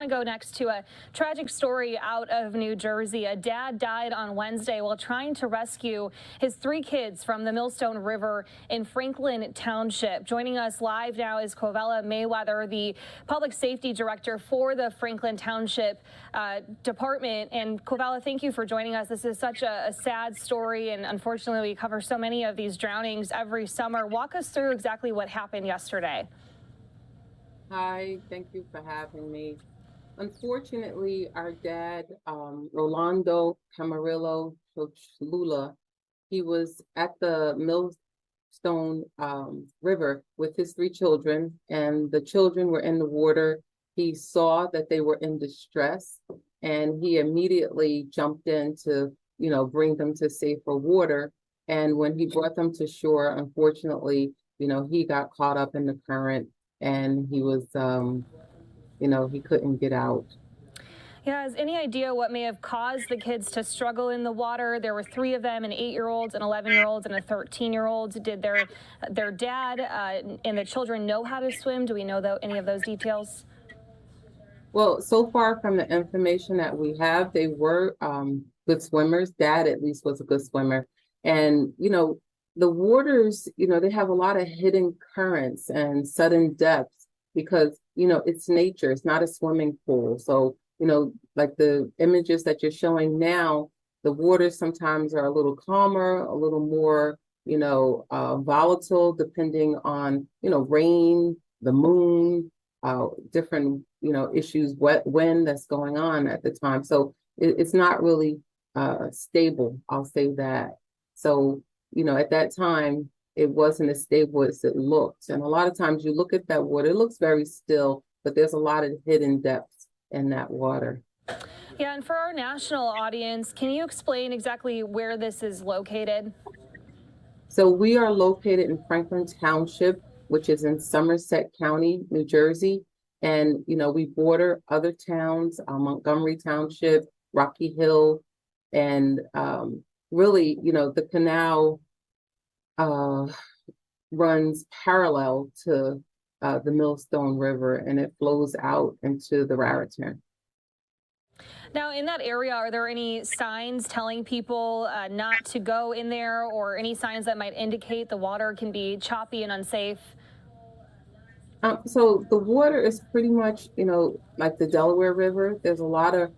go next to a tragic story out of New Jersey. A dad died on Wednesday while trying to rescue his 3 kids from the Millstone River in Franklin Township. Joining us live now is Covella Mayweather, the public safety director for the Franklin Township Department. And Covella, thank you for joining us. This is such a sad story, and unfortunately we cover so many of these drownings every summer. Walk us through exactly what happened yesterday. Hi, thank you for having me. Unfortunately, our dad, Rolando Camarillo Lula, he was at the Millstone River with his 3 children, and the children were in the water. He saw that they were in distress, and he immediately jumped in to, bring them to safer water. And when he brought them to shore, unfortunately, he got caught up in the current, and he was, he couldn't get out. Yeah, has any idea what may have caused the kids to struggle in the water? There were 3 of them, an 8-year-old, an 11-year-old, and a 13-year-old. Did their dad and the children know how to swim? Do we know any of those details? Well, so far from the information that we have, they were good swimmers. Dad at least was a good swimmer. And, the waters, they have a lot of hidden currents and sudden depths because, it's nature. It's not a swimming pool. So, like the images that you're showing now, the waters sometimes are a little calmer, a little more, volatile, depending on, rain, the moon, different, issues, wet wind that's going on at the time. So it's not really stable. I'll say that. So, at that time, it wasn't as stable as it looked. And a lot of times you look at that water, it looks very still, but there's a lot of hidden depths in that water. Yeah, and for our national audience, can you explain exactly where this is located? So we are located in Franklin Township, which is in Somerset County, New Jersey. And, we border other towns, Montgomery Township, Rocky Hill, and really, the canal runs parallel to the Millstone River, and it flows out into the Raritan. Now, in that area, are there any signs telling people not to go in there, or any signs that might indicate the water can be choppy and unsafe? So the water is pretty much, like the Delaware River. There's a lot of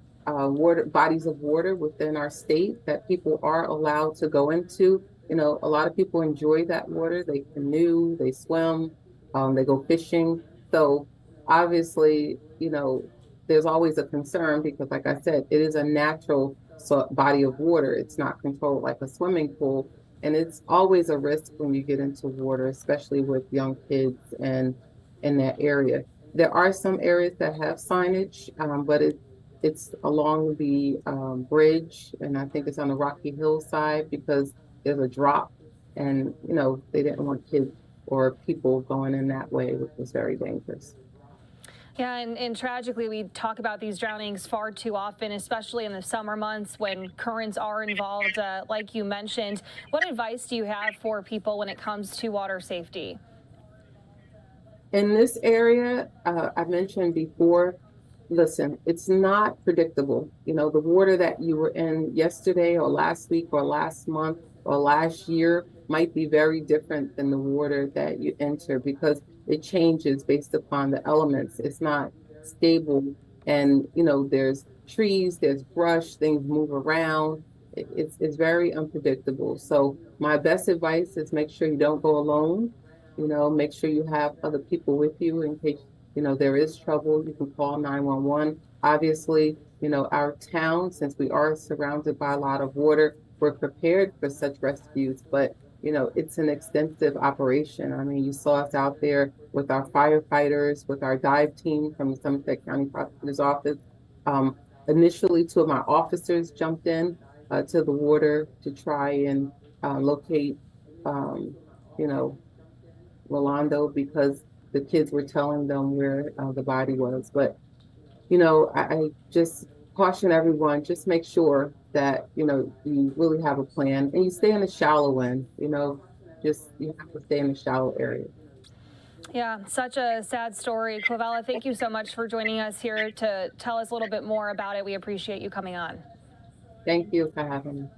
bodies of water within our state that people are allowed to go into. A lot of people enjoy that water. They canoe, they swim, they go fishing. So obviously, there's always a concern because, like I said, it is a natural body of water. It's not controlled like a swimming pool. And it's always a risk when you get into water, especially with young kids and in that area. There are some areas that have signage, but it's along the bridge, and I think it's on the Rocky Hill side because there's a drop, and they didn't want kids or people going in that way, which was very dangerous. Yeah, and tragically, we talk about these drownings far too often, especially in the summer months when currents are involved, like you mentioned. What advice do you have for people when it comes to water safety? In this area, I mentioned before, listen, it's not predictable. The water that you were in yesterday or last week or last month or last year might be very different than the water that you enter because it changes based upon the elements. It's not stable. And, there's trees, there's brush, things move around. It's very unpredictable. So my best advice is make sure you don't go alone. Make sure you have other people with you in case, there is trouble. You can call 911. Obviously, our town, since we are surrounded by a lot of water, we're prepared for such rescues, but, it's an extensive operation. I mean, you saw us out there with our firefighters, with our dive team from the Somerset County Prosecutor's Office. Initially, 2 of my officers jumped in to the water to try and locate, Rolando because the kids were telling them where the body was. But, I just caution everyone, just make sure that, you really have a plan and you stay in the shallow end, you have to stay in the shallow area. Yeah, such a sad story. Clavella, thank you so much for joining us here to tell us a little bit more about it. We appreciate you coming on. Thank you for having me.